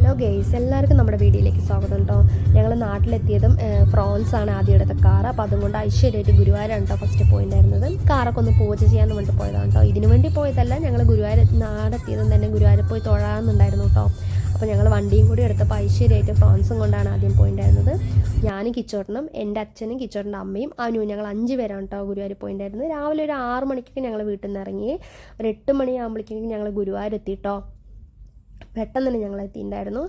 Hello guys, എല്ലാവർക്കും നമ്മുടെ വീഡിയോയിലേക്ക് സ്വാഗതം കേട്ടോ. ഞങ്ങൾ നാട്ടിലെത്തിയതും ഫ്രോൺസാണ് ആദ്യം എടുത്ത കാർ. അപ്പോൾ അതുകൊണ്ട് ഐശ്വര്യമായിട്ട് ഗുരുവായൂരാണ് കേട്ടോ ഫസ്റ്റ് പോയിട്ടുണ്ടായിരുന്നത്. കാറൊക്കെ ഒന്ന് പൂജ ചെയ്യാമെന്ന് വേണ്ടിയിട്ട് പോയതാണ് കേട്ടോ. ഇതിനു വേണ്ടി പോയതല്ല, ഞങ്ങൾ ഗുരുവായൂർ നാടെത്തിയതും തന്നെ ഗുരുവായൂർ പോയി തൊഴാമെന്നുണ്ടായിരുന്നു കേട്ടോ. അപ്പോൾ ഞങ്ങൾ വണ്ടിയും കൂടി എടുത്തപ്പോൾ ഐശ്വര്യമായിട്ട് ഫ്രോൺസും കൊണ്ടാണ് ആദ്യം പോയിട്ടുണ്ടായിരുന്നത്. ഞാനും കിച്ചോട്ടനും എൻ്റെ അച്ഛനും കിച്ചോട്ടൻ്റെ അമ്മയും അനു, ഞങ്ങൾ 5 പേരാണ് കേട്ടോ ഗുരുവായൂർ പോയിട്ടുണ്ടായിരുന്നത്. രാവിലെ ഒരു 6 മണിക്കൊക്കെ ഞങ്ങൾ വീട്ടിൽ നിന്ന് ഇറങ്ങി. ഒരു 8 മണിയാകുമ്പോഴേക്കും ഞങ്ങൾ ഗുരുവായൂർ എത്തി കേട്ടോ. പെട്ടെന്ന് തന്നെ ഞങ്ങൾ എത്തിയിട്ടുണ്ടായിരുന്നു.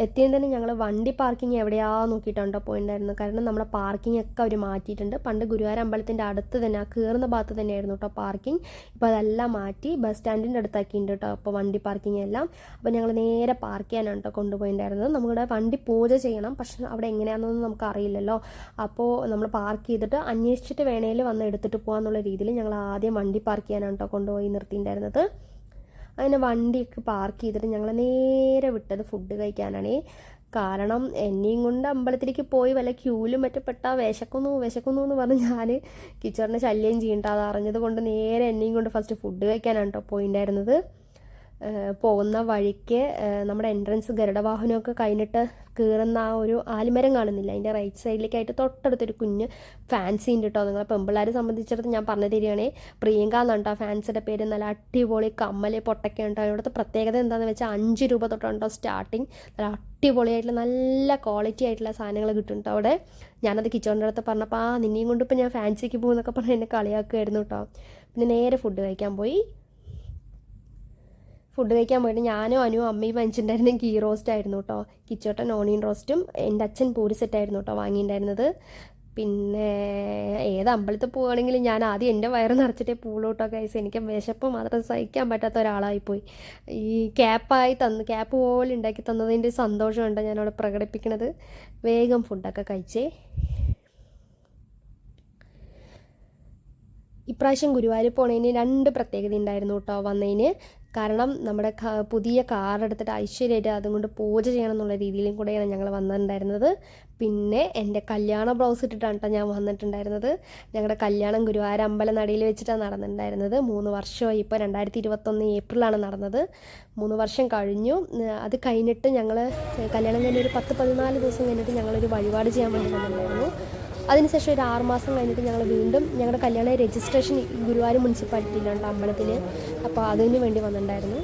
എത്തിയതിന് തന്നെ ഞങ്ങൾ വണ്ടി പാർക്കിംഗ് എവിടെയാ നോക്കിയിട്ടുണ്ടോ പോയിട്ടുണ്ടായിരുന്നു. കാരണം നമ്മുടെ പാർക്കിംഗ് ഒക്കെ അവർ മാറ്റിയിട്ടുണ്ട്. പണ്ട് ഗുരുവായൂർ അമ്പലത്തിൻ്റെ അടുത്ത് തന്നെ, ആ കയറുന്ന ഭാഗത്ത് തന്നെയായിരുന്നു കേട്ടോ പാർക്കിംഗ്. ഇപ്പോൾ അതെല്ലാം മാറ്റി ബസ് സ്റ്റാൻഡിൻ്റെ അടുത്താക്കിയിട്ടുണ്ട് കേട്ടോ അപ്പോൾ വണ്ടി പാർക്കിംഗ് എല്ലാം. അപ്പോൾ ഞങ്ങൾ നേരെ പാർക്ക് ചെയ്യാനാണ് കേട്ടോ കൊണ്ടുപോയിട്ടുണ്ടായിരുന്നത്. നമ്മുടെ വണ്ടി പൂജ ചെയ്യണം, പക്ഷെ അവിടെ എങ്ങനെയാണെന്നൊന്നും നമുക്ക് അറിയില്ലല്ലോ. അപ്പോൾ നമ്മൾ പാർക്ക് ചെയ്തിട്ട് അന്വേഷിച്ചിട്ട് വേണേൽ വന്ന് എടുത്തിട്ട് പോകാമെന്നുള്ള രീതിയിൽ ഞങ്ങൾ ആദ്യം വണ്ടി പാർക്ക് ചെയ്യാനാണ് കേട്ടോ കൊണ്ടുപോയി നിർത്തിയിട്ടുണ്ടായിരുന്നത്. അങ്ങനെ വണ്ടിയൊക്കെ പാർക്ക് ചെയ്തിട്ട് ഞങ്ങൾ നേരെ വിട്ടത് ഫുഡ് കഴിക്കാനാണ്. കാരണം എന്നെയും കൊണ്ട് അമ്പലത്തിലേക്ക് പോയി വല്ല ക്യൂവിലും മറ്റേ പെട്ടാൽ വിശക്കുന്നു എന്ന് പറഞ്ഞ് ഞാൻ കിച്ചറിനെ ശല്യം ചെയ്യണ്ട. അത് അറിഞ്ഞത് കൊണ്ട് നേരെ എന്നെയും കൊണ്ട് ഫസ്റ്റ് ഫുഡ് കഴിക്കാനാണ് കേട്ടോ പോയിട്ടുണ്ടായിരുന്നത്. പോകുന്ന വഴിക്ക് നമ്മുടെ എൻട്രൻസ് ഗരുഡവാഹനമൊക്കെ കഴിഞ്ഞിട്ട് കയറുന്ന ആ ഒരു ആലിമരം കാണുന്നില്ല, അതിൻ്റെ റൈറ്റ് സൈഡിലേക്കായിട്ട് തൊട്ടടുത്തൊരു കുഞ്ഞ് ഫാൻസി ഉണ്ട് കേട്ടോ. നിങ്ങളെ പെമ്പിള്ളേരെ സംബന്ധിച്ചിടത്ത് ഞാൻ പറഞ്ഞു തരികയാണേ, പ്രിയങ്ക എന്നാണ് കേട്ടോ ഫാൻസിയുടെ പേര്. നല്ല അടിപൊളി കമ്മൽ പൊട്ടൊക്കെ ഉണ്ടോ. ഇവിടുത്തെ പ്രത്യേകത എന്താണെന്ന് വെച്ചാൽ 5 രൂപ തൊട്ടുണ്ടോ സ്റ്റാർട്ടിങ്. നല്ല അടിപൊളിയായിട്ടുള്ള നല്ല ക്വാളിറ്റി ആയിട്ടുള്ള സാധനങ്ങൾ കിട്ടും കേട്ടോ അവിടെ. ഞാനത് കിച്ചണിൻ്റെ അടുത്ത് പറഞ്ഞപ്പോൾ നിന്നെയും കൊണ്ട് ഇപ്പോൾ ഞാൻ ഫാൻസിക്ക് പോകുന്നൊക്കെ പറഞ്ഞ് എന്നെ കളിയാക്കുമായിരുന്നു കേട്ടോ. പിന്നെ നേരെ ഫുഡ് കഴിക്കാൻ പോയി. ഫുഡ് കഴിക്കാൻ പോയിട്ട് ഞാനും അനുവും അമ്മയും വാങ്ങിച്ചിട്ടുണ്ടായിരുന്നു ഗീ റോസ്റ്റ് ആയിരുന്നു കേട്ടോ. കിച്ചോട്ടൻ ഓണിയൻ റോസ്റ്റും എൻ്റെ അച്ഛൻ പൂരി സെറ്റായിരുന്നു കേട്ടോ വാങ്ങിയിട്ടുണ്ടായിരുന്നത്. പിന്നെ ഏത് അമ്പലത്തിൽ പോവുകയാണെങ്കിലും ഞാൻ ആദ്യം എൻ്റെ വയറ് നിറച്ചിട്ടേ പോവുള്ളൂ കേട്ടോ ഗൈസ്. എനിക്ക് വിശപ്പ് മാത്രം സഹിക്കാൻ പറ്റാത്ത ഒരാളായിപ്പോയി. ഈ ക്യാപ്പ് പോലെ ഉണ്ടാക്കി തന്നതിൻ്റെ സന്തോഷമുണ്ട് ഞാനവിടെ പ്രകടിപ്പിക്കണത്. വേഗം ഫുഡൊക്കെ കഴിച്ചേ. ഇപ്രാവശ്യം ഗുരുവായൂർ പോണതിന് 2 പ്രത്യേകത ഉണ്ടായിരുന്നു കേട്ടോ വന്നതിന്. കാരണം നമ്മുടെ പുതിയ കാർ എടുത്തിട്ട് ഐശ്വര്യമായിട്ട് അതുകൊണ്ട് പൂജ ചെയ്യണം എന്നുള്ള രീതിയിലും കൂടെയാണ് ഞങ്ങൾ വന്നിട്ടുണ്ടായിരുന്നത്. പിന്നെ എൻ്റെ കല്യാണ ബ്ലൗസ് ഇട്ടിട്ടാണ് കേട്ടോ ഞാൻ വന്നിട്ടുണ്ടായിരുന്നത്. ഞങ്ങളുടെ കല്യാണം ഗുരുവായൂർ അമ്പലം നടയിൽ വെച്ചിട്ടാണ് നടന്നിട്ടുണ്ടായിരുന്നത്. 3 വർഷമായി. ഇപ്പോൾ 2021 ഏപ്രിലാണ് നടന്നത്. 3 വർഷം കഴിഞ്ഞു. അത് കഴിഞ്ഞിട്ട് ഞങ്ങൾ കല്യാണം കഴിഞ്ഞ് ഒരു 10-14 ദിവസം കഴിഞ്ഞിട്ട് ഞങ്ങളൊരു വഴിപാട് ചെയ്യാൻ വേണ്ടി വന്നിട്ടുണ്ടായിരുന്നു. അതിനുശേഷം ഒരു 6 മാസം കഴിഞ്ഞിട്ട് ഞങ്ങൾ വീണ്ടും ഞങ്ങളുടെ കല്യാണ രജിസ്ട്രേഷൻ ഗുരുവായൂർ മുനിസിപ്പാലിറ്റിയിലുണ്ട് അമ്പലത്തിൽ. അപ്പോൾ അതിന് വേണ്ടി വന്നിട്ടുണ്ടായിരുന്നു.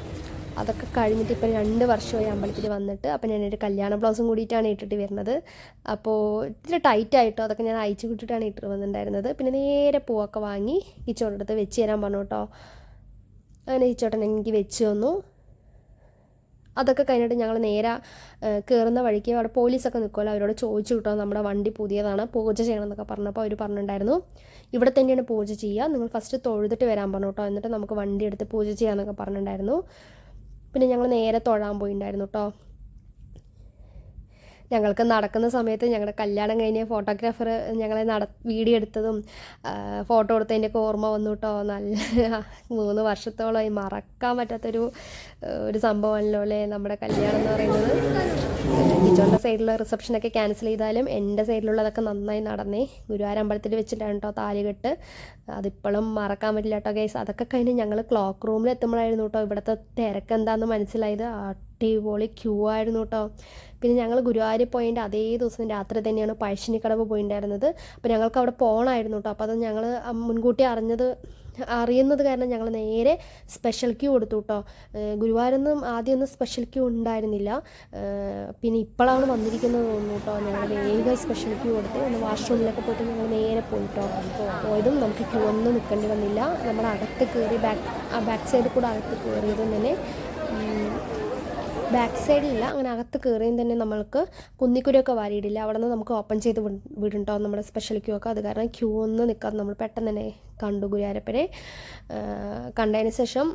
അതൊക്കെ കഴിഞ്ഞിട്ട് ഇപ്പോൾ 2 വർഷമായി അമ്പലത്തിൽ വന്നിട്ട്. അപ്പോൾ ഞാനൊരു കല്യാണ ബ്ലൗസും കൂടിയിട്ടാണ് ഇട്ടിട്ട് വരുന്നത്. അപ്പോൾ ഇത്തിരി ടൈറ്റായിട്ടോ അതൊക്കെ ഞാൻ അയച്ചു വിട്ടിട്ടാണ് ഇട്ടിട്ട് വന്നിട്ടുണ്ടായിരുന്നത്. പിന്നെ നേരെ പൂവൊക്കെ വാങ്ങി കിച്ചോട്ടൻ്റെ അടുത്ത് വെച്ച് തരാൻ പറഞ്ഞു കേട്ടോ. അങ്ങനെ കിച്ചോട്ടൻ എനിക്ക് വെച്ച് തന്നു. അതൊക്കെ കഴിഞ്ഞിട്ട് ഞങ്ങൾ നേരെ കയറുന്ന വഴിക്ക് അവിടെ പോലീസൊക്കെ നിൽക്കുമല്ലോ, അവരോട് ചോദിച്ചു കിട്ടോ നമ്മുടെ വണ്ടി പുതിയതാണ് പൂജ ചെയ്യണം എന്നൊക്കെ പറഞ്ഞപ്പോൾ അവർ പറഞ്ഞിട്ടുണ്ടായിരുന്നു ഇവിടെ തന്നെയാണ് പൂജ ചെയ്യുക, നിങ്ങൾ ഫസ്റ്റ് തൊഴുതിട്ട് വരാൻ പറഞ്ഞു കേട്ടോ, എന്നിട്ട് നമുക്ക് വണ്ടി എടുത്ത് പൂജ ചെയ്യാമെന്നൊക്കെ പറഞ്ഞിട്ടുണ്ടായിരുന്നു. പിന്നെ ഞങ്ങൾ നേരെ തൊഴാൻ പോയിട്ടുണ്ടായിരുന്നു കേട്ടോ. ഞങ്ങൾക്ക് നടക്കുന്ന സമയത്ത് ഞങ്ങളുടെ കല്യാണം കഴിഞ്ഞ ഫോട്ടോഗ്രാഫർ ഞങ്ങളെ വീഡിയോ എടുത്തതും ഫോട്ടോ എടുത്തതിൻ്റെയൊക്കെ ഓർമ്മ വന്നു കേട്ടോ. നല്ല 3 വർഷത്തോളമായി മറക്കാൻ പറ്റാത്തൊരു സംഭവമല്ലോ അല്ലേ നമ്മുടെ കല്യാണം എന്ന് പറയുന്നത്. കിച്ചോൻ്റെ സൈഡിലുള്ള റിസപ്ഷനൊക്കെ ക്യാൻസൽ ചെയ്താലും എൻ്റെ സൈഡിലുള്ളതൊക്കെ നന്നായി നടന്നേ. ഗുരുവായൂർ അമ്പലത്തിൽ വെച്ചിട്ടാണ് കേട്ടോ താലികെട്ട്. അതിപ്പോഴും മറക്കാൻ പറ്റില്ല കേട്ടോ ഗൈസ്. അതൊക്കെ കഴിഞ്ഞ് ഞങ്ങൾ ക്ലോക്ക് റൂമിൽ എത്തുമ്പോഴായിരുന്നു കേട്ടോ ഇവിടുത്തെ തിരക്ക് എന്താണെന്ന് മനസ്സിലായത്. അടിപൊളി ക്യൂ ആയിരുന്നു കേട്ടോ. പിന്നെ ഞങ്ങൾ ഗുരുവായൂർ പോയതിൻ്റെ അതേ ദിവസം രാത്രി തന്നെയാണ് പഴശ്ശിനിക്കടവ് പോയിട്ടുണ്ടായിരുന്നത്. അപ്പോൾ ഞങ്ങൾക്ക് അവിടെ പോകണമായിരുന്നു കേട്ടോ. അപ്പോൾ അത് ഞങ്ങൾ മുൻകൂട്ടി അറിയുന്നത് കാരണം ഞങ്ങൾ നേരെ സ്പെഷ്യൽ ക്യൂ കൊടുത്തു കേട്ടോ. ഗുരുവായൂരൊന്നും ആദ്യമൊന്നും സ്പെഷ്യൽ ക്യൂ ഉണ്ടായിരുന്നില്ല. പിന്നെ ഇപ്പോഴാണ് വന്നിരിക്കുന്നത് തോന്നുന്നു കേട്ടോ. ഞങ്ങൾ വേഗം സ്പെഷ്യൽ ക്യൂ കൊടുത്ത് ഒന്ന് വാഷ്റൂമിലൊക്കെ പോയിട്ട് ഞങ്ങൾ നേരെ പോയിട്ടോ. പോയതും നമുക്ക് ക്യൂ ഒന്നും നിൽക്കേണ്ടി വന്നില്ല. നമ്മൾ അകത്ത് കയറി ബാക്ക് സൈഡിൽ കൂടെ അകത്ത് കയറിയതും തന്നെ ബാക്ക് സൈഡിലില്ല, അങ്ങനെ അകത്ത് കയറിയും തന്നെ നമ്മൾക്ക് കുന്നിക്കുരൊക്കെ വാരിയിടില്ല. അവിടെ നിന്ന് നമുക്ക് ഓപ്പൺ ചെയ്ത് വിടുണ്ടാവും നമ്മുടെ സ്പെഷ്യൽ ക്യൂ ഒക്കെ. അത് കാരണം ക്യൂ ഒന്നും നിൽക്കാതെ നമ്മൾ പെട്ടെന്ന് തന്നെ കണ്ടു ഗുരുവായൂരപ്പനെ. കണ്ടതിന് ശേഷം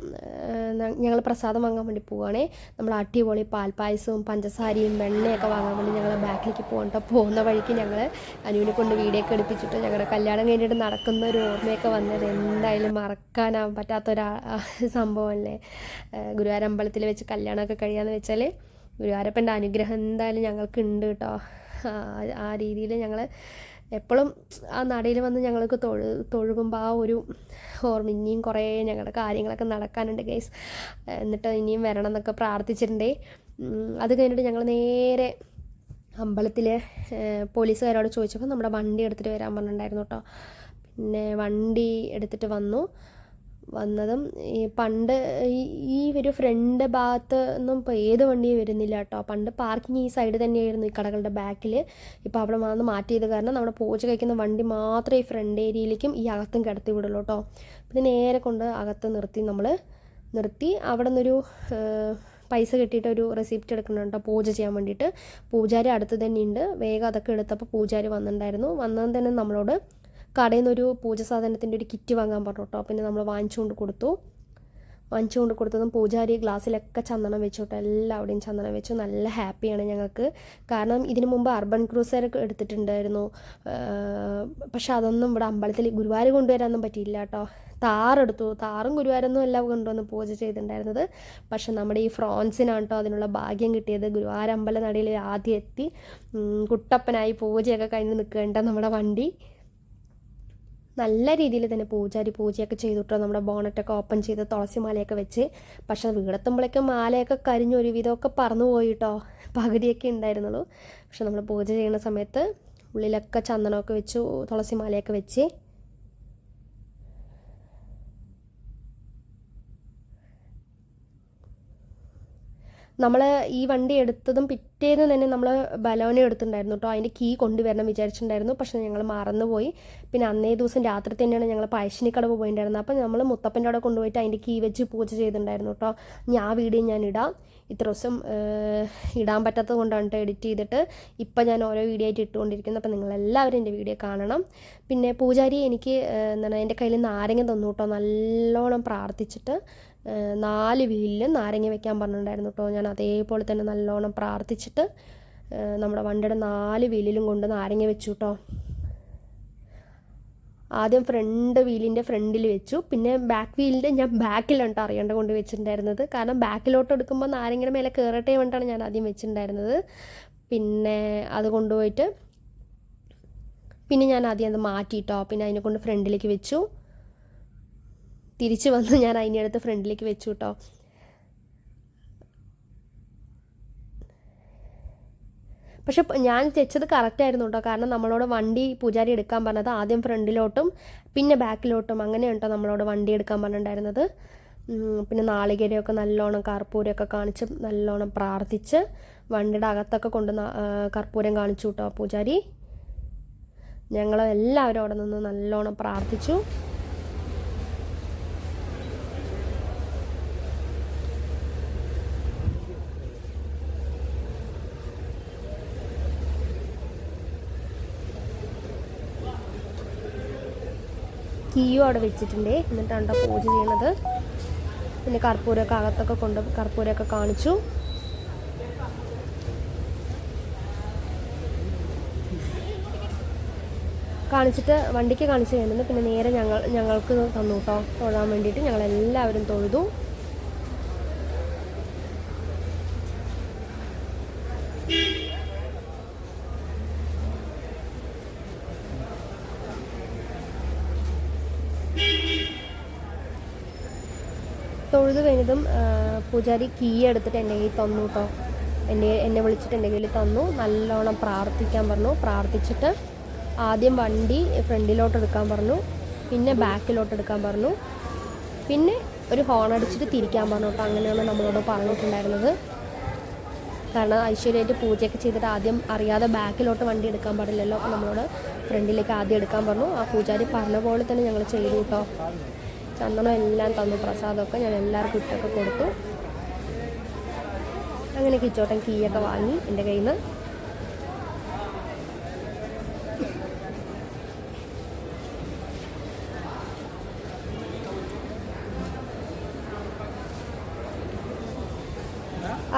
ഞങ്ങൾ പ്രസാദം വാങ്ങാൻ വേണ്ടി പോവുകയാണേ. നമ്മൾ അടിപൊളി പാൽപ്പായസവും പഞ്ചസാരയും വെണ്ണയൊക്കെ വാങ്ങാൻ വേണ്ടി ഞങ്ങൾ ബാക്കിലേക്ക് പോകട്ടോ. പോകുന്ന വഴിക്ക് ഞങ്ങൾ അനുവിനെ കൊണ്ട് വീഡിയോ ഒക്കെ എടുപ്പിച്ചിട്ട് ഞങ്ങളുടെ കല്യാണം കഴിഞ്ഞിട്ട് നടക്കുന്ന ഒരു ഓർമ്മയൊക്കെ വന്നത് എന്തായാലും മറക്കാനാവാൻ പറ്റാത്തൊരു സംഭവമല്ലേ. ഗുരുവായൂർ അമ്പലത്തിൽ വെച്ച് കല്യാണമൊക്കെ കഴിയാന്ന് വെച്ചാൽ ഗുരുവായൂരപ്പൻ്റെ അനുഗ്രഹം എന്തായാലും ഞങ്ങൾക്ക് ഉണ്ട് കേട്ടോ. ആ രീതിയിൽ ഞങ്ങൾ എപ്പോഴും ആ നടയിൽ വന്ന് ഞങ്ങൾക്ക് തൊഴുകുമ്പോൾ ആ ഒരു ഓർമ്മ ഇനിയും കുറേ ഞങ്ങളുടെ കാര്യങ്ങളൊക്കെ നടക്കാനുണ്ട് ഗൈസ്. എന്നിട്ട് ഇനിയും വരണം എന്നൊക്കെ പ്രാർത്ഥിച്ചിട്ടുണ്ടേ. അത് കഴിഞ്ഞിട്ട് ഞങ്ങൾ നേരെ അമ്പലത്തിൽ പോലീസുകാരോട് ചോദിച്ചപ്പോൾ നമ്മുടെ വണ്ടി എടുത്തിട്ട് വരാൻ പറഞ്ഞിട്ടുണ്ടായിരുന്നു കേട്ടോ. പിന്നെ വണ്ടി എടുത്തിട്ട് വന്നതും ഈ പണ്ട് ഈ ഒരു ഫ്രണ്ട് ഭാഗത്ത് ഒന്നും ഇപ്പോൾ ഏത് വണ്ടിയും വരുന്നില്ല കേട്ടോ. പണ്ട് പാർക്കിംഗ് ഈ സൈഡ് തന്നെയായിരുന്നു ഈ കടകളുടെ ബാക്കിൽ. ഇപ്പോൾ അവിടെ വന്ന് മാറ്റിയത് കാരണം നമ്മുടെ പൂജ കഴിക്കുന്ന വണ്ടി മാത്രമേ ഈ ഫ്രണ്ട് ഏരിയയിലേക്കും ഈ അകത്തും കിടത്തി വിടുള്ളൂ കേട്ടോ. പിന്നെ നേരെ കൊണ്ട് അകത്ത് നിർത്തി അവിടെ നിന്നൊരു പൈസ കിട്ടിയിട്ട് ഒരു റെസിപ്റ്റ് എടുക്കുന്നുണ്ടോ പൂജ ചെയ്യാൻ വേണ്ടിയിട്ട്. പൂജാരി അടുത്ത് തന്നെ ഉണ്ട്. വേഗം അതൊക്കെ എടുത്തപ്പോൾ പൂജാരി വന്നിട്ടുണ്ടായിരുന്നു. വന്നതും തന്നെ നമ്മളോട് കടയിൽ നിന്നൊരു പൂജ സാധനത്തിൻ്റെ ഒരു കിറ്റ് വാങ്ങാൻ പറഞ്ഞു കേട്ടോ. പിന്നെ നമ്മൾ വാങ്ങിച്ചുകൊണ്ട് കൊടുത്തതും പൂജാരി ഗ്ലാസ്സിലൊക്കെ ചന്ദനം വെച്ചു കേട്ടോ. എല്ലാവിടെയും ചന്ദനം വെച്ചു. നല്ല ഹാപ്പിയാണ് ഞങ്ങൾക്ക്. കാരണം ഇതിനു മുമ്പ് അർബൻ ക്രൂസറൊക്കെ എടുത്തിട്ടുണ്ടായിരുന്നു. പക്ഷെ അതൊന്നും ഇവിടെ അമ്പലത്തിൽ ഗുരുവായൂർ കൊണ്ടുവരാനൊന്നും പറ്റിയില്ല കേട്ടോ. താറും ഗുരുവായൂരൊന്നും എല്ലാം കൊണ്ടുവന്ന് പൂജ ചെയ്തിട്ടുണ്ടായിരുന്നത്. പക്ഷെ നമ്മുടെ ഈ ഫ്രോൺസിനാണ് കേട്ടോ അതിനുള്ള ഭാഗ്യം കിട്ടിയത്. ഗുരുവായൂർ അമ്പലനടയിൽ ആദ്യം എത്തി കുട്ടപ്പനായി പൂജയൊക്കെ കഴിഞ്ഞ് നിൽക്കേണ്ട നമ്മുടെ വണ്ടി നല്ല രീതിയിൽ തന്നെ പൂജയൊക്കെ ചെയ്തിട്ടോ. നമ്മുടെ ബോണറ്റൊക്കെ ഓപ്പൺ ചെയ്ത് തുളസി മാലയൊക്കെ വെച്ച്. പക്ഷെ വീടെത്തുമ്പോഴേക്കും മാലയൊക്കെ കരിഞ്ഞ് ഒരുവിധമൊക്കെ പറന്നു പോയിട്ടോ. പകുതിയൊക്കെ ഉണ്ടായിരുന്നുള്ളൂ. പക്ഷെ നമ്മൾ പൂജ ചെയ്യുന്ന സമയത്ത് ഉള്ളിലൊക്കെ ചന്ദനമൊക്കെ വെച്ചു, തുളസി മാലയൊക്കെ വെച്ച്. നമ്മൾ ഈ വണ്ടി എടുത്തതും പിറ്റേന്ന് തന്നെ നമ്മൾ ബലോന എടുത്തിട്ടുണ്ടായിരുന്നു കേട്ടോ. അതിൻ്റെ കീ കൊണ്ടുവരണം വിചാരിച്ചിട്ടുണ്ടായിരുന്നു. പക്ഷേ ഞങ്ങൾ മറന്നുപോയി. പിന്നെ അന്നേ ദിവസം രാത്രി തന്നെയാണ് ഞങ്ങൾ പഴശ്ശിനിക്കടവ് പോയിട്ടുണ്ടായിരുന്നത്. അപ്പോൾ നമ്മൾ മുത്തപ്പൻ്റെ അവിടെ കൊണ്ടുപോയിട്ട് അതിൻ്റെ കീ വെച്ച് പൂജ ചെയ്തിട്ടുണ്ടായിരുന്നു കേട്ടോ. ആ വീഡിയോ ഞാൻ ഇടാം. ഇത്ര ദിവസം ഇടാൻ പറ്റാത്തത് കൊണ്ടാണ് എഡിറ്റ് ചെയ്തിട്ട് ഇപ്പം ഞാൻ ഓരോ വീഡിയോ ആയിട്ട് ഇട്ടുകൊണ്ടിരിക്കുന്നത്. അപ്പോൾ നിങ്ങളെല്ലാവരും എൻ്റെ വീഡിയോ കാണണം. പിന്നെ പൂജാരി എനിക്ക് എൻ്റെ കയ്യിൽ നാരങ്ങ തന്നു കേട്ടോ. നല്ലോണം പ്രാർത്ഥിച്ചിട്ട് 4 വീലിൽ നാരങ്ങ വെക്കാൻ പറഞ്ഞിട്ടുണ്ടായിരുന്നു കേട്ടോ. ഞാൻ അതേപോലെ തന്നെ നല്ലോണം പ്രാർത്ഥിച്ചിട്ട് നമ്മുടെ വണ്ടിയുടെ 4 വീലിലും കൊണ്ട് നാരങ്ങ വെച്ചു കേട്ടോ. ആദ്യം ഫ്രണ്ട് വീലിൻ്റെ ഫ്രണ്ടിൽ വെച്ചു. പിന്നെ ബാക്ക് വീലിൻ്റെ ഞാൻ ബാക്കിലാണ് കേട്ടോ അറിയേണ്ട കൊണ്ട് വെച്ചിട്ടുണ്ടായിരുന്നത്. കാരണം ബാക്കിലോട്ട് എടുക്കുമ്പോൾ നാരങ്ങയുടെ മേലെ കയറട്ടെ വേണ്ടിയിട്ടാണ് ഞാൻ ആദ്യം വെച്ചിട്ടുണ്ടായിരുന്നത്. പിന്നെ അത് കൊണ്ടുപോയിട്ട് പിന്നെ ഞാൻ ആദ്യം അത് മാറ്റിയിട്ടോ. പിന്നെ അതിനെ കൊണ്ട് ഫ്രണ്ടിലേക്ക് വെച്ചു. തിരിച്ച് വന്ന് ഞാൻ അതിനടുത്ത് ഫ്രണ്ടിലേക്ക് വെച്ചു കേട്ടോ. പക്ഷെ ഞാൻ വെച്ചത് കറക്റ്റായിരുന്നു കേട്ടോ. കാരണം നമ്മളോട് വണ്ടി പൂജാരി എടുക്കാൻ പറഞ്ഞത് ആദ്യം ഫ്രണ്ടിലോട്ടും പിന്നെ ബാക്കിലോട്ടും അങ്ങനെയാണ് കേട്ടോ നമ്മളോട് വണ്ടി എടുക്കാൻ പറഞ്ഞിട്ടുണ്ടായിരുന്നത്. പിന്നെ നാളികേരമൊക്കെ നല്ലോണം കർപ്പൂരമൊക്കെ കാണിച്ച് നല്ലോണം പ്രാർത്ഥിച്ച് വണ്ടിയുടെ അകത്തൊക്കെ കൊണ്ട് കർപ്പൂരം കാണിച്ചു കേട്ടോ പൂജാരി. ഞങ്ങളെല്ലാവരും അവിടെ നിന്ന് നല്ലോണം പ്രാർത്ഥിച്ചു. കീയും അവിടെ വെച്ചിട്ടുണ്ട്. എന്നിട്ടാണ് പൂജ ചെയ്യണത്. പിന്നെ കർപ്പൂരമൊക്കെ അകത്തൊക്കെ കൊണ്ട് കർപ്പൂരമൊക്കെ കാണിച്ചു. കാണിച്ചിട്ട് വണ്ടിക്ക് കാണിച്ച് കഴിഞ്ഞിട്ട് പിന്നെ നേരെ ഞങ്ങൾക്ക് തന്നു കേട്ടോ തൊഴാൻ വേണ്ടിയിട്ട്. ഞങ്ങളെല്ലാവരും തൊഴുതു. തൊഴുത് കഴിഞ്ഞതും പൂജാരി കീ എടുത്തിട്ട് എൻ്റെ കയ്യിൽ തന്നു കേട്ടോ. എന്നെ വിളിച്ചിട്ട് എൻ്റെ കയ്യിൽ തന്നു. നല്ലോണം പ്രാർത്ഥിക്കാൻ പറഞ്ഞു. പ്രാർത്ഥിച്ചിട്ട് ആദ്യം വണ്ടി ഫ്രണ്ടിലോട്ട് എടുക്കാൻ പറഞ്ഞു. പിന്നെ ബാക്കിലോട്ട് എടുക്കാൻ പറഞ്ഞു. പിന്നെ ഒരു ഹോൺ അടിച്ചിട്ട് തിരിക്കാൻ പറഞ്ഞു കേട്ടോ. അങ്ങനെയാണ് നമ്മളോട് പറഞ്ഞിട്ടുണ്ടായിരുന്നത്. കാരണം ഐശ്വര്യമായിട്ട് പൂജയൊക്കെ ചെയ്തിട്ട് ആദ്യം അറിയാതെ ബാക്കിലോട്ട് വണ്ടി എടുക്കാൻ പാടില്ലല്ലോ. അപ്പോൾ നമ്മളോട് ഫ്രണ്ടിലേക്ക് ആദ്യം എടുക്കാൻ പറഞ്ഞു. ആ പൂജാരി പറഞ്ഞ പോലെ തന്നെ ഞങ്ങൾ ചെയ്തു കേട്ടോ. ചന്ദനം എല്ലാം തന്നു. പ്രസാദമൊക്കെ ഞാൻ എല്ലാവർക്കും ഇട്ടൊക്കെ കൊടുത്തു. അങ്ങനെ കിച്ചോട്ടൻ കീയൊക്കെ വാങ്ങി എൻ്റെ കയ്യിൽ നിന്ന്.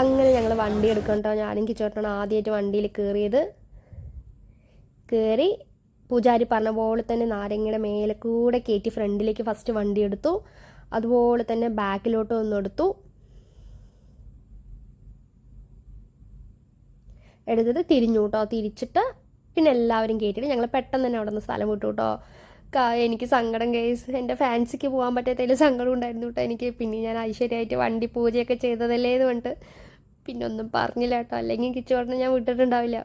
അങ്ങനെ ഞങ്ങൾ വണ്ടി എടുക്കണ്ടോ. ഞാനും കിച്ചോട്ടനാണ് ആദ്യമായിട്ട് വണ്ടിയിൽ കയറി പൂജാരി പറഞ്ഞ പോലെ തന്നെ നാരങ്ങയുടെ മേലെ കൂടെ കയറ്റി ഫ്രണ്ടിലേക്ക് ഫസ്റ്റ് വണ്ടി എടുത്തു. അതുപോലെ തന്നെ ബാക്കിലോട്ട് ഒന്നെടുത്തു. എടുത്തിട്ട് തിരിഞ്ഞു കേട്ടോ. തിരിച്ചിട്ട് പിന്നെ എല്ലാവരും കയറ്റിയിട്ട് ഞങ്ങൾ പെട്ടെന്ന് തന്നെ അവിടെ നിന്ന് സ്ഥലം വിട്ടു കേട്ടോ. എനിക്ക് സങ്കടം കേസ് എൻ്റെ ഫാൻസിക്ക് പോകാൻ പറ്റാത്തതിൽ സങ്കടം ഉണ്ടായിരുന്നു കേട്ടോ എനിക്ക്. പിന്നെ ഞാൻ ഐശ്വര്യമായിട്ട് വണ്ടി പൂജയൊക്കെ ചെയ്തതല്ലേ എന്ന് പറഞ്ഞിട്ട് പിന്നെ ഒന്നും പറഞ്ഞില്ല കേട്ടോ, അല്ലെങ്കിൽ കിച്ചുവേട്ടനെ ഞാൻ വിട്ടിട്ടുണ്ടാവില്ല.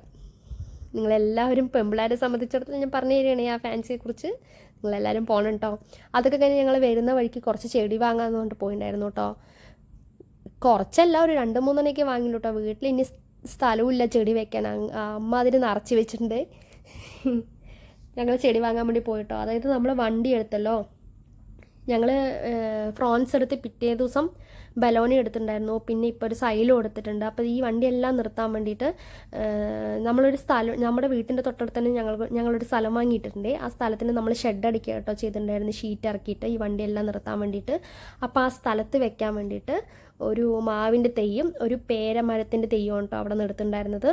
നിങ്ങളെല്ലാവരും പെമ്പിളാരെ സംബന്ധിച്ചിടത്തോളം ഞാൻ പറഞ്ഞു തരികയാണ് ആ ഫാൻസിയെക്കുറിച്ച്. നിങ്ങളെല്ലാവരും പോകണം കേട്ടോ. അതൊക്കെ കഴിഞ്ഞ് ഞങ്ങൾ വരുന്ന വഴിക്ക് കുറച്ച് ചെടി വാങ്ങാമെന്ന് പറഞ്ഞിട്ട് പോയിട്ടുണ്ടായിരുന്നു കേട്ടോ. കുറച്ചല്ല, ഒരു 2-3 എണ്ണയൊക്കെ വാങ്ങിയില്ല കേട്ടോ. വീട്ടിൽ ഇനി സ്ഥലവും ചെടി വെക്കാൻ. അമ്മ അതിന് നിറച്ച് വെച്ചിട്ടുണ്ട്. ഞങ്ങൾ ചെടി വാങ്ങാൻ വേണ്ടി പോയിട്ടോ. അതായത് നമ്മൾ വണ്ടി എടുത്തല്ലോ, ഞങ്ങൾ ഫ്രോൺസ് എടുത്ത് പിറ്റേ ദിവസം ബലോണി എടുത്തിട്ടുണ്ടായിരുന്നു. പിന്നെ ഇപ്പോൾ ഒരു സൈലും എടുത്തിട്ടുണ്ട്. അപ്പോൾ ഈ വണ്ടിയെല്ലാം നിർത്താൻ വേണ്ടിയിട്ട് നമ്മളൊരു സ്ഥലം, നമ്മുടെ വീട്ടിൻ്റെ തൊട്ടടുത്ത് തന്നെ ഞങ്ങളൊരു സ്ഥലം വാങ്ങിയിട്ടുണ്ട്. ആ സ്ഥലത്തിന് നമ്മൾ ഷെഡ് അടിക്കുക കേട്ടോ ചെയ്തിട്ടുണ്ടായിരുന്നു, ഷീറ്റ് ഇറക്കിയിട്ട് ഈ വണ്ടിയെല്ലാം നിർത്താൻ വേണ്ടിയിട്ട്. അപ്പോൾ ആ സ്ഥലത്ത് വെക്കാൻ വേണ്ടിയിട്ട് ഒരു മാവിൻ്റെ തെയ്യും ഒരു പേരമരത്തിൻ്റെ തെയ്യവും കേട്ടോ അവിടെ നിർത്തുണ്ടായിരുന്നത്.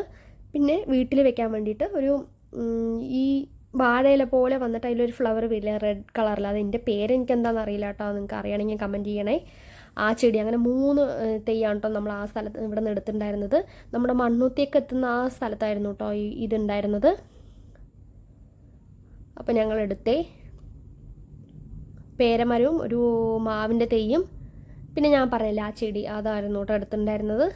പിന്നെ വീട്ടിൽ വെക്കാൻ വേണ്ടിയിട്ട് ഒരു ഈ വാഴയില പോലെ വന്നിട്ട് അതിലൊരു ഫ്ലവർ വരില്ല റെഡ് കളറിൽ, അതിൻ്റെ പേരെനിക്ക് എന്താണെന്ന് അറിയില്ല കേട്ടോ. നിങ്ങൾക്ക് അറിയണമെങ്കിൽ കമൻറ്റ് ചെയ്യണേ. ആ ചെടി അങ്ങനെ 3 തെയ്യാണ് കേട്ടോ നമ്മൾ ആ സ്ഥലത്ത് ഇവിടെ നിന്ന് എടുത്തിട്ടുണ്ടായിരുന്നത്. നമ്മുടെ മണ്ണൂത്തിയൊക്കെ എത്തുന്ന ആ സ്ഥലത്തായിരുന്നു കേട്ടോ ഇതുണ്ടായിരുന്നത്. അപ്പോൾ ഞങ്ങൾ എടുത്തേ പേരമരവും ഒരു മാവിൻ്റെ തെയ്യും പിന്നെ ഞാൻ പറയില്ല ആ ചെടി, അതായിരുന്നു കേട്ടോ എടുത്തിട്ടുണ്ടായിരുന്നത്.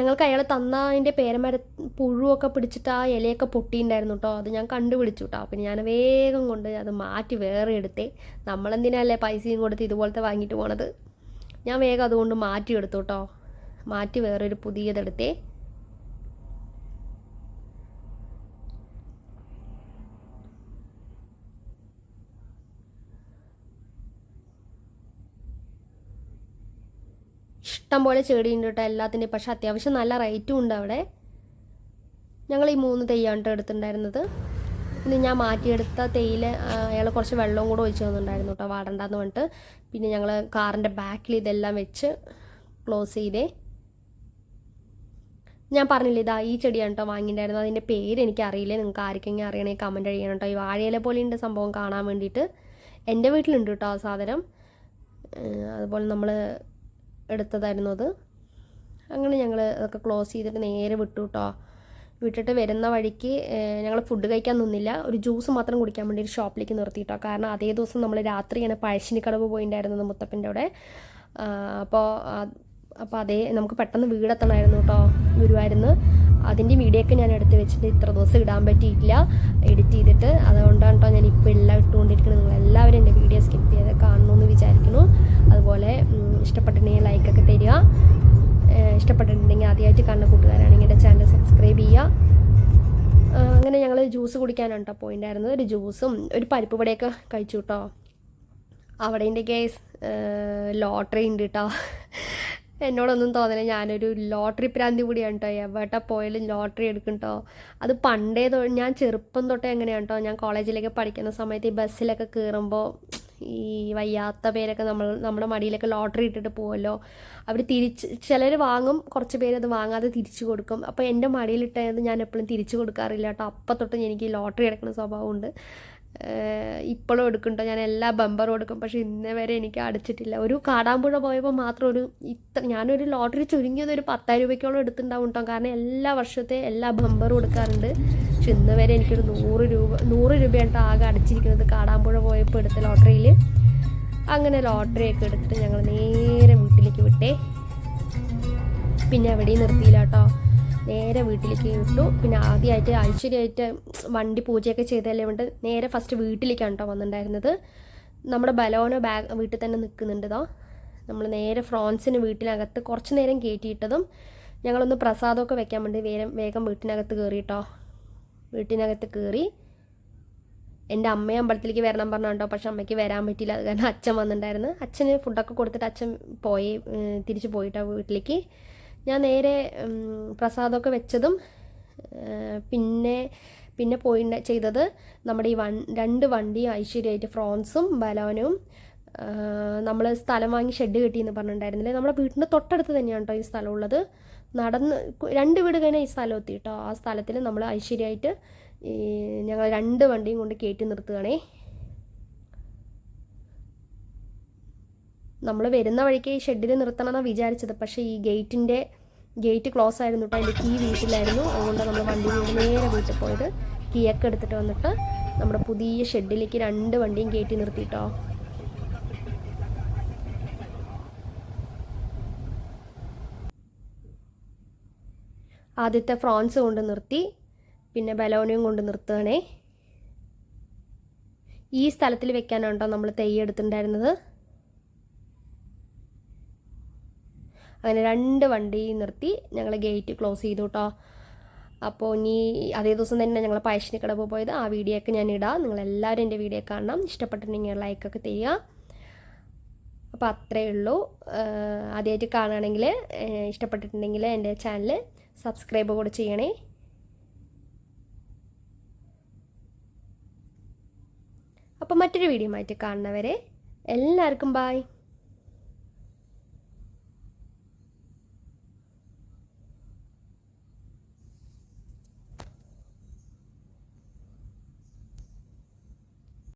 ഞങ്ങൾക്ക് അയാൾ തന്ന അതിൻ്റെ പേരമര പുഴുവൊക്കെ പിടിച്ചിട്ട് ആ ഇലയൊക്കെ പൊട്ടിയിട്ടുണ്ടായിരുന്നു കേട്ടോ. അത് ഞാൻ കണ്ടുപിടിച്ചു കേട്ടോ. പിന്നെ ഞാൻ വേഗം കൊണ്ട് അത് മാറ്റി വേറെ എടുത്തേ. നമ്മളെന്തിനല്ലേ പൈസയും കൊടുത്ത് ഇതുപോലത്തെ വാങ്ങിയിട്ട് പോണത്. ഞാൻ വേഗം അതുകൊണ്ട് മാറ്റി എടുത്തു കേട്ടോ. മാറ്റി വേറൊരു പുതിയതെടുത്തേ. ഇഷ്ടം പോലെ ചെടിയുണ്ട് കേട്ടോ എല്ലാത്തിൻ്റെയും. പക്ഷെ അത്യാവശ്യം നല്ല റേറ്റും ഉണ്ട് അവിടെ. ഞങ്ങൾ ഈ 3 തെയ്യാണ് കേട്ടോ എടുത്തിട്ടുണ്ടായിരുന്നത്. പിന്നെ ഞാൻ മാറ്റിയെടുത്ത തേയില അയാൾ കുറച്ച് വെള്ളവും കൂടെ ഒഴിച്ച് തന്നിട്ടുണ്ടായിരുന്നു കേട്ടോ, വാടണ്ടെന്ന് പറഞ്ഞിട്ട്. പിന്നെ ഞങ്ങൾ കാറിൻ്റെ ബാക്കിൽ ഇതെല്ലാം വെച്ച് ക്ലോസ് ചെയ്തേ. ഞാൻ പറഞ്ഞില്ലേ ഇതാ ഈ ചെടിയാണ് കേട്ടോ വാങ്ങിയിട്ടുണ്ടായിരുന്നു. അതിൻ്റെ പേര് എനിക്കറിയില്ല, നിങ്ങൾക്ക് ആർക്കെങ്കിലും അറിയണമെങ്കിൽ കമൻറ്റ് ചെയ്യണം കേട്ടോ. ഈ വാഴയില പോലെയുണ്ട് സംഭവം കാണാൻ വേണ്ടിയിട്ട്. എൻ്റെ വീട്ടിലുണ്ട് കേട്ടോ ആ സാധനം. അതുപോലെ നമ്മൾ എടുത്തതായിരുന്നു അത്. അങ്ങനെ ഞങ്ങൾ അതൊക്കെ ക്ലോസ് ചെയ്തിട്ട് നേരെ വിട്ടു കേട്ടോ. വിട്ടിട്ട് വരുന്ന വഴിക്ക് ഞങ്ങൾ ഫുഡ് കഴിക്കാൻ നിന്നില്ല, ഒരു ജ്യൂസ് മാത്രം കുടിക്കാൻ വേണ്ടി ഒരു ഷോപ്പിലേക്ക് നിർത്തിയിട്ടോ. കാരണം അതേ ദിവസം നമ്മൾ രാത്രിയാണ് പഴശ്ശിനിക്കടവ് പോയിട്ടുണ്ടായിരുന്നത് മുത്തപ്പൻ്റെ അവിടെ. അപ്പോൾ അതേ നമുക്ക് പെട്ടെന്ന് വീടെത്തണമായിരുന്നു കേട്ടോ ഗുരുവായൂരിന്ന്. അതിൻ്റെ വീഡിയോ ഒക്കെ ഞാൻ എടുത്ത് വെച്ചിട്ട് ഇത്ര ദിവസം ഇടാൻ പറ്റിയിട്ടില്ല എഡിറ്റ് ചെയ്തിട്ട്. അതുകൊണ്ടാണ് കേട്ടോ ഞാൻ ഇപ്പോൾ എല്ലാം ഇട്ടുകൊണ്ടിരിക്കുന്നത്. നിങ്ങളെല്ലാവരും എൻ്റെ വീഡിയോ സ്കിപ്പ് ചെയ്ത് കാണണമെന്ന് വിചാരിക്കുന്നു. അതുപോലെ ഇഷ്ടപ്പെട്ടിട്ടുണ്ടെങ്കിൽ ലൈക്കൊക്കെ തരിക. ഇഷ്ടപ്പെട്ടിട്ടുണ്ടെങ്കിൽ ആദ്യമായിട്ട് കാണുന്ന കൂട്ടുകാരാണെങ്കിൽ എൻ്റെ ചാനൽ സബ്സ്ക്രൈബ് ചെയ്യുക. അങ്ങനെ ഞങ്ങൾ ജ്യൂസ് കുടിക്കാനാണ് കേട്ടോ പോയിട്ടുണ്ടായിരുന്നത്. ഒരു ജ്യൂസും ഒരു പരിപ്പ് വടയൊക്കെ കഴിച്ചു കേട്ടോ. അവിടെ എൻ്റെ കേസ് ലോട്ടറി ഉണ്ട് കേട്ടോ. എന്നോടൊന്നും തോന്നില്ല, ഞാനൊരു ലോട്ടറി പ്രാന്തി കൂടിയാണ് കേട്ടോ. എവിടെ പോയാലും ലോട്ടറി എടുക്കും കേട്ടോ. അത് പണ്ടേ ഞാൻ ചെറുപ്പം തൊട്ടേ എങ്ങനെയാണ് കേട്ടോ. ഞാൻ കോളേജിലേക്ക് പഠിക്കുന്ന സമയത്ത് ഈ ബസ്സിലൊക്കെ കയറുമ്പോൾ ഈ വയ്യാത്ത പേരൊക്കെ നമ്മുടെ മടിയിലൊക്കെ ലോട്ടറി ഇട്ടിട്ട് പോകുമല്ലോ. അവർ ചിലർ വാങ്ങും, കുറച്ച് പേര് അത് വാങ്ങാതെ തിരിച്ചു കൊടുക്കും. അപ്പോൾ എൻ്റെ മടിയിലിട്ടത് ഞാൻ എപ്പോഴും തിരിച്ചു കൊടുക്കാറില്ല കേട്ടോ. അപ്പം തൊട്ട് എനിക്ക് ലോട്ടറി എടുക്കുന്ന സ്വഭാവമുണ്ട്. ഇപ്പോഴും എടുക്കും കേട്ടോ. ഞാൻ എല്ലാ ബമ്പറും എടുക്കും. പക്ഷേ ഇന്നേ വരെ എനിക്ക് അടിച്ചിട്ടില്ല. ഒരു കാടാമ്പുഴ പോയപ്പോൾ മാത്രം ഞാനൊരു ലോട്ടറി ചുരുങ്ങിയത് ഒരു 10,000 രൂപയ്ക്കോളം എടുത്തിട്ടുണ്ടാവും കേട്ടോ. കാരണം എല്ലാ വർഷത്തെ എല്ലാ ബമ്പറും എടുക്കാറുണ്ട്. പക്ഷെ ഇന്ന് വരെ എനിക്കൊരു 100 രൂപയാണ് ആകെ അടിച്ചിരിക്കുന്നത് കാടാമ്പുഴ പോയപ്പോൾ എടുത്ത ലോട്ടറിയിൽ. അങ്ങനെ ലോട്ടറിയൊക്കെ എടുത്തിട്ട് ഞങ്ങൾ നേരെ വീട്ടിലേക്ക് വിട്ടേ. പിന്നെ എവിടെയും നിർത്തിയില്ല കേട്ടോ, നേരെ വീട്ടിലേക്ക് വിട്ടു. പിന്നെ ആദ്യമായിട്ട് ഐശ്വര്യമായിട്ട് വണ്ടി പൂജയൊക്കെ ചെയ്തതല്ലേ കൊണ്ട് നേരെ ഫസ്റ്റ് വീട്ടിലേക്കാണ് കേട്ടോ വന്നിട്ടുണ്ടായിരുന്നത്. നമ്മുടെ ബലോന വീട്ടിൽ തന്നെ നിൽക്കുന്നുണ്ടോ. നമ്മൾ നേരെ ഫ്രോൺസിന് വീട്ടിനകത്ത് കുറച്ച് നേരം കയറ്റിയിട്ടതും ഞങ്ങളൊന്ന് പ്രസാദമൊക്കെ വെക്കാൻ വേണ്ടി വേഗം വീട്ടിനകത്ത് കയറി കേട്ടോ. വീട്ടിനകത്ത് കയറി എൻ്റെ അമ്മയെ അമ്പലത്തിലേക്ക് വരണം പറഞ്ഞു കേട്ടോ. പക്ഷെ അമ്മയ്ക്ക് വരാൻ പറ്റിയില്ല, അത് കാരണം അച്ഛൻ വന്നിട്ടുണ്ടായിരുന്നു. അച്ഛന് ഫുഡൊക്കെ കൊടുത്തിട്ട് അച്ഛൻ തിരിച്ച് പോയിട്ടോ വീട്ടിലേക്ക്. ഞാൻ നേരെ പ്രസാദമൊക്കെ വെച്ചതും പിന്നെ ചെയ്തത് നമ്മുടെ ഈ 2 വണ്ടിയും ഐശ്വര്യമായിട്ട് ഫ്രോൺസും ബലോനും നമ്മൾ സ്ഥലം വാങ്ങി ഷെഡ് കെട്ടിയെന്ന് പറഞ്ഞിട്ടുണ്ടായിരുന്നില്ലേ. നമ്മുടെ വീടിൻ്റെ തൊട്ടടുത്ത് തന്നെയാണ് കേട്ടോ ഈ സ്ഥലമുള്ളത്. നടന്ന് 2 വീട് കഴിഞ്ഞാൽ ഈ സ്ഥലം എത്തി കേട്ടോ. ആ സ്ഥലത്തിൽ നമ്മൾ ഐശ്വര്യമായിട്ട് ഞങ്ങൾ 2 വണ്ടിയും കൊണ്ട് കയറ്റി നിർത്തുകയാണേ. നമ്മൾ വരുന്ന വഴിക്ക് ഈ ഷെഡിൽ നിർത്തണമെന്നാണ് വിചാരിച്ചത്. പക്ഷേ ഈ ഗേറ്റിൻ്റെ ഗേറ്റ് ക്ലോസ് ആയിരുന്നു കേട്ടോ, അതിൻ്റെ കീ വീട്ടിലായിരുന്നു. അതുകൊണ്ടാണ് നമ്മൾ വണ്ടിയിൽ നിന്ന് നേരെ വീട്ടിൽ പോയത്. കീയൊക്കെ എടുത്തിട്ട് വന്നിട്ട് നമ്മുടെ പുതിയ ഷെഡിലേക്ക് 2 വണ്ടിയും കയറ്റി നിർത്തിയിട്ടോ. ആദ്യത്തെ ഫ്രോൺസ് കൊണ്ട് നിർത്തി, പിന്നെ ബലോണിയും കൊണ്ട് നിർത്തുകയാണേ. ഈ സ്ഥലത്തിൽ വെക്കാനാണ് കേട്ടോ നമ്മൾ തെയ്യം എടുത്തിട്ടുണ്ടായിരുന്നത്. അങ്ങനെ 2 വണ്ടി നിർത്തി ഞങ്ങൾ ഗേറ്റ് ക്ലോസ് ചെയ്തു കേട്ടോ. അപ്പോൾ ഇനി അതേ ദിവസം തന്നെ ഞങ്ങൾ പയശ്ശിനിക്കടവ് പോയത്. ആ വീഡിയോ ഒക്കെ ഞാൻ ഇടാം. നിങ്ങളെല്ലാവരും എൻ്റെ വീഡിയോ കാണണം. ഇഷ്ടപ്പെട്ടിട്ടുണ്ടെങ്കിൽ ലൈക്കൊക്കെ ചെയ്യുക. അപ്പോൾ അത്രയേ ഉള്ളൂ. ആദ്യമായിട്ട് കാണുകയാണെങ്കിൽ ഇഷ്ടപ്പെട്ടിട്ടുണ്ടെങ്കിൽ എൻ്റെ ചാനൽ സബ്സ്ക്രൈബ് കൂടെ ചെയ്യണേ. അപ്പോൾ മറ്റൊരു വീഡിയോ ആയിട്ട് കാണുന്നവരെ എല്ലാവർക്കും ബൈ.